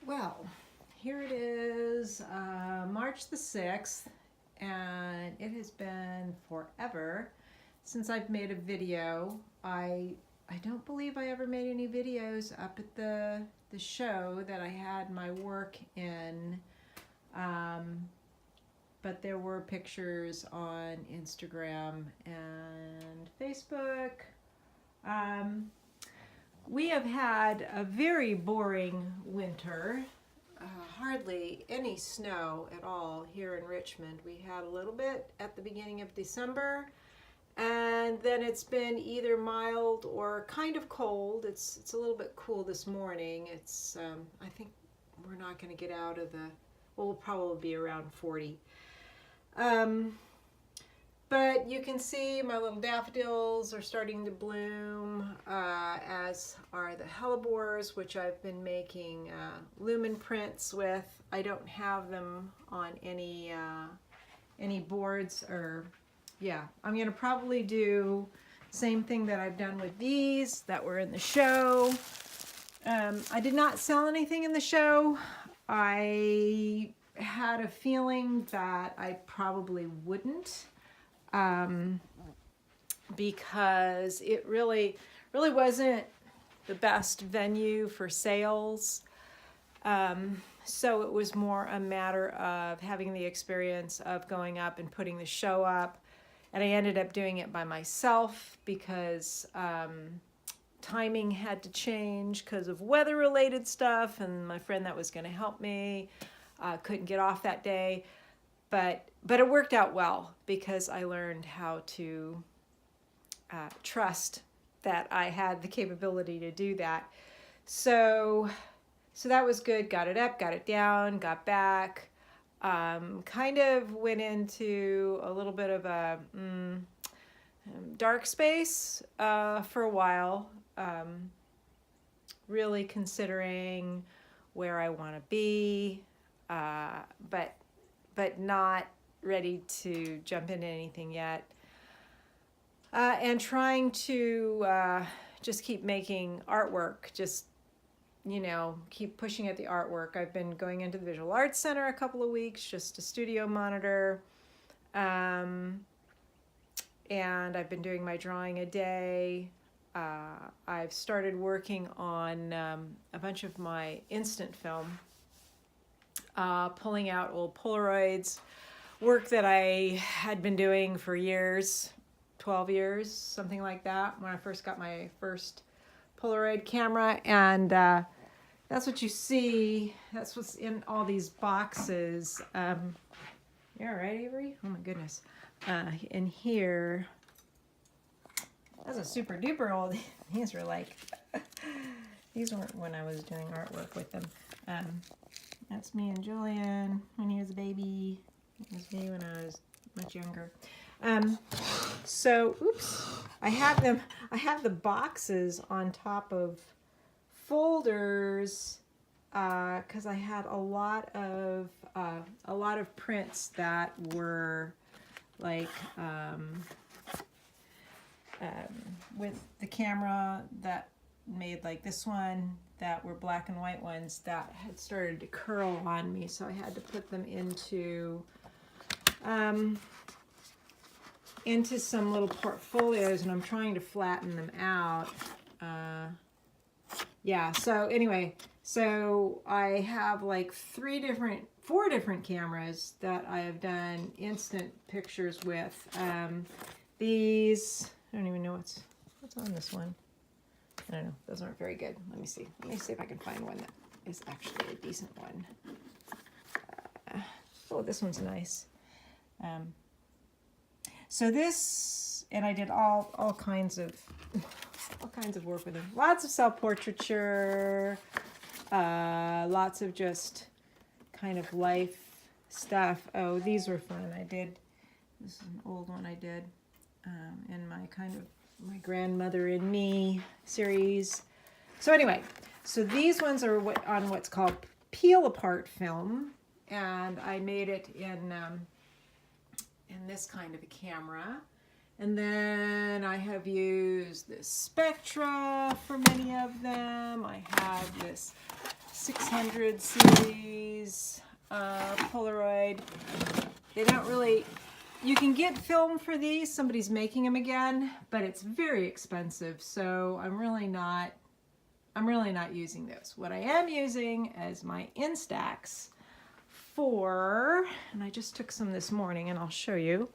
Well, here it is, March the 6th, and it has been forever since I've made a video. I don't believe I ever made any videos up at the show that I had my work in, but there were pictures on Instagram and Facebook. We have had a very boring winter, hardly any snow at all here in Richmond. We had a little bit at the beginning of December, and then it's been either mild or kind of cold. It's a little bit cool this morning. It's I think we're not going to get out of we'll probably be around 40. But you can see my little daffodils are starting to bloom, as are the hellebores, which I've been making lumen prints with. I don't have them on any boards, or I'm gonna probably do the same thing that I've done with these that were in the show. I did not sell anything in the show. I had a feeling that I probably wouldn't. Because it really wasn't the best venue for sales. So it was more a matter of having the experience of going up and putting the show up. And I ended up doing it by myself because timing had to change because of weather-related stuff, and my friend that was going to help me couldn't get off that day. But it worked out well because I learned how to trust that I had the capability to do that. So that was good. Got it up, got it down, got back. Kind of went into a little bit of a dark space for a while. Really considering where I want to be, but not ready to jump into anything yet. And trying to just keep making artwork, just, keep pushing at the artwork. I've been going into the Visual Arts Center a couple of weeks just to studio monitor. And I've been doing my drawing a day. I've started working on a bunch of my instant film. Pulling out old Polaroids, work that I had been doing for years, 12 years, something like that, when I first got my first Polaroid camera. And that's what you see. That's what's in all these boxes. You all right, Avery? Oh my goodness. In here, that's a super duper old. These were like, these weren't when I was doing artwork with them. That's me and Julian when he was a baby. It was me when I was much younger. So, oops, I have the boxes on top of folders because I had a lot of prints that were like with the camera that made like this one, that were black and white ones that had started to curl on me, so I had to put them into some little portfolios, and I'm trying to flatten them out. So anyway, so I have like 4 different cameras that I have done instant pictures with. These, I don't even know what's on this one. I don't know, those aren't very good. Let me see if I can find one that is actually a decent one. Oh, this one's nice. So this, and I did all kinds of work with them. Lots of self-portraiture, lots of just kind of life stuff. Oh, these were fun. This is an old one I did in my kind of my grandmother and me series. So anyway, so these ones are on what's called peel apart film, and I made it in this kind of a camera. And then I have used this Spectra for many of them. I have this 600 series Polaroid. They don't really, you can get film for these, somebody's making them again, but it's very expensive, so I'm really not using those. What I am using is my Instax for, and I just took some this morning and I'll show you.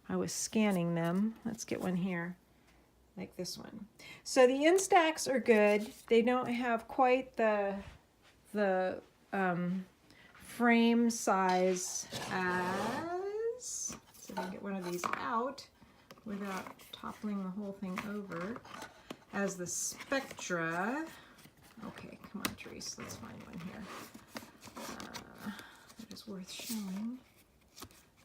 I was scanning them. Let's get one here, like this one. So the Instax are good. They don't have quite the frame size as, so I can get one of these out without toppling the whole thing over, as the Spectra. Okay, come on, Therese, let's find one here. That is worth showing.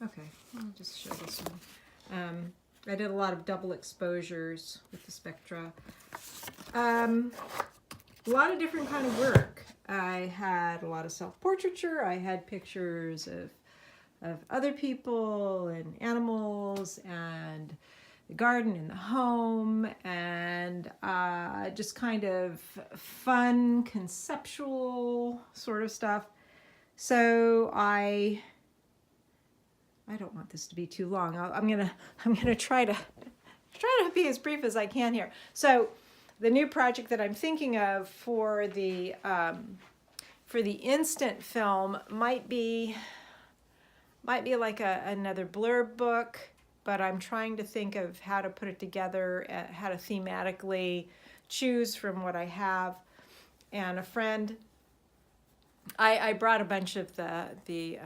Okay, I'll just show this one. I did a lot of double exposures with the Spectra. A lot of different kind of work. I had a lot of self-portraiture. I had pictures of other people and animals and the garden and the home, and just kind of fun, conceptual sort of stuff. So I don't want this to be too long. I'm gonna try to be as brief as I can here. So the new project that I'm thinking of for the instant film might be like another blurb book, but I'm trying to think of how to put it together, how to thematically choose from what I have. And a friend, I brought a bunch of the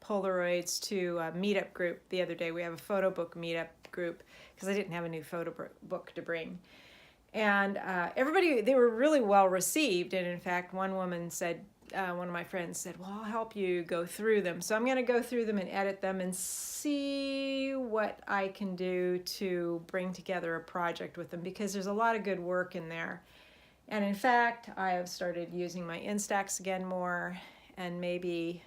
Polaroids to a meetup group the other day. We have a photo book meetup group because I didn't have a new photo book to bring. And everybody, they were really well received. And in fact, one woman said, one of my friends said, well, I'll help you go through them. So I'm going to go through them and edit them and see what I can do to bring together a project with them, because there's a lot of good work in there. And in fact, I have started using my Instax again more, and maybe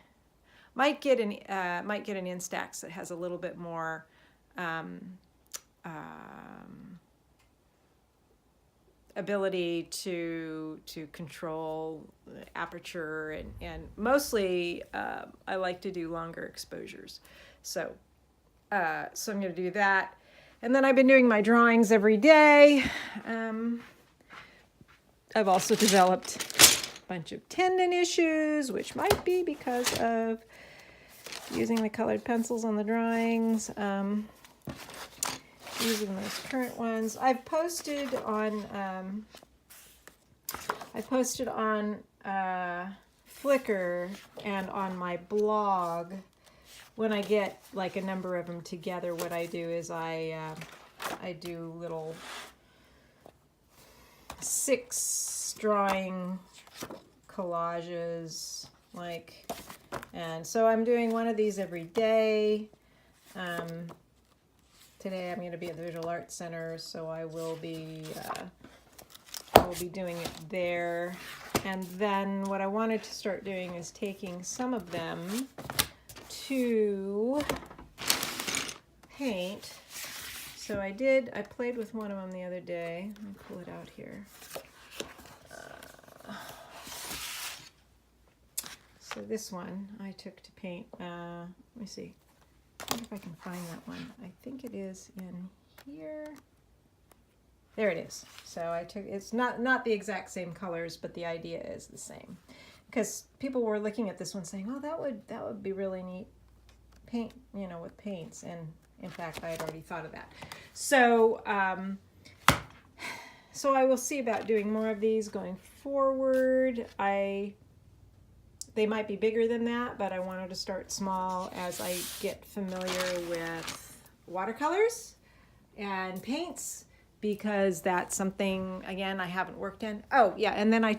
might get an Instax that has a little bit more ability to control aperture, and mostly I like to do longer exposures. So I'm going to do that. And then I've been doing my drawings every day. I've also developed a bunch of tendon issues, which might be because of using the colored pencils on the drawings. Using those current ones. I've posted on Flickr and on my blog. When I get like a number of them together, what I do is I do little 6 drawing collages, like, and so I'm doing one of these every day. Today I'm going to be at the Visual Arts Center, so I will be doing it there. And then what I wanted to start doing is taking some of them to paint. So I played with one of them the other day. Let me pull it out here. So this one I took to paint. Let me see. I wonder if I can find that one. I think it is in here. There it is. So it's not the exact same colors, but the idea is the same. Because people were looking at this one saying, oh, that would be really neat paint, with paints. And in fact, I had already thought of that. So so I will see about doing more of these going forward. They might be bigger than that, but I wanted to start small as I get familiar with watercolors and paints, because that's something, again, I haven't worked in. Oh, yeah, and then I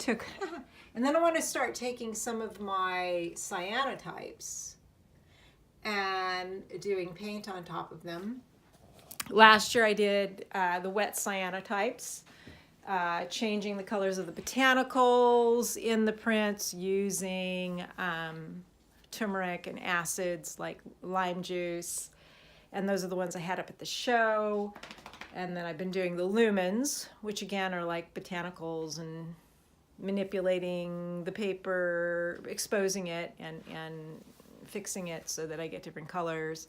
want to start taking some of my cyanotypes and doing paint on top of them. Last year I did the wet cyanotypes. Changing the colors of the botanicals in the prints using turmeric and acids like lime juice. And those are the ones I had up at the show. And then I've been doing the lumens, which again are like botanicals and manipulating the paper, exposing it, and fixing it so that I get different colors.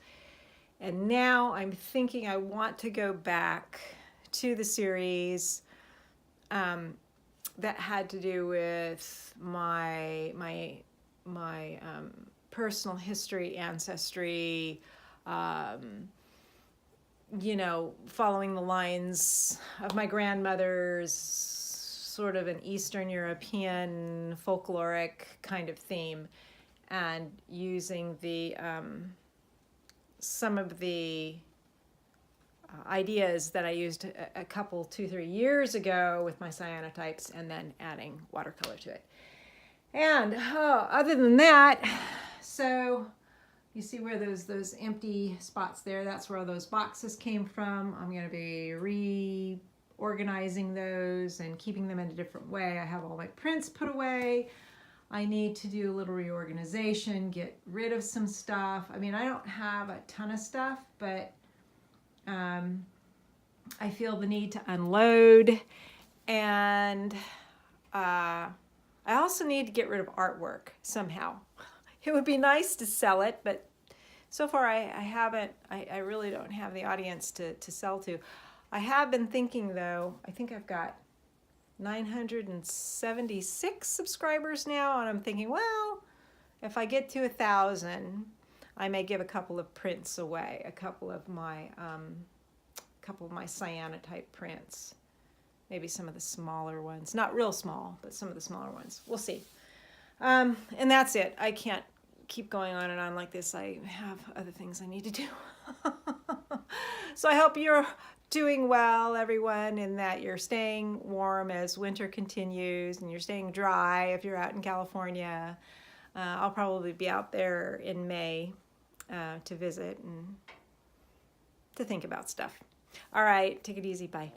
And now I'm thinking I want to go back to the series that had to do with my personal history, ancestry, you know, following the lines of my grandmother's, sort of an Eastern European folkloric kind of theme, and using the some of the ideas that I used a couple, 2-3 years ago with my cyanotypes, and then adding watercolor to it. And other than that, so you see where those empty spots there, that's where all those boxes came from. I'm going to be reorganizing those and keeping them in a different way. I have all my prints put away. I need to do a little reorganization, get rid of some stuff. I mean, I don't have a ton of stuff, but I feel the need to unload. And I also need to get rid of artwork somehow. It would be nice to sell it, but so far I haven't. I really don't have the audience to sell to. I have been thinking, though, I think I've got 976 subscribers now, and I'm thinking, well, if I get to 1,000, I may give a couple of prints away, a couple of my cyanotype prints, maybe some of the smaller ones, not real small, but some of the smaller ones. We'll see. And that's it. I can't keep going on and on like this. I have other things I need to do. So I hope you're doing well, everyone, and that you're staying warm as winter continues, and you're staying dry if you're out in California. I'll probably be out there in May to visit and to think about stuff. All right, take it easy. Bye.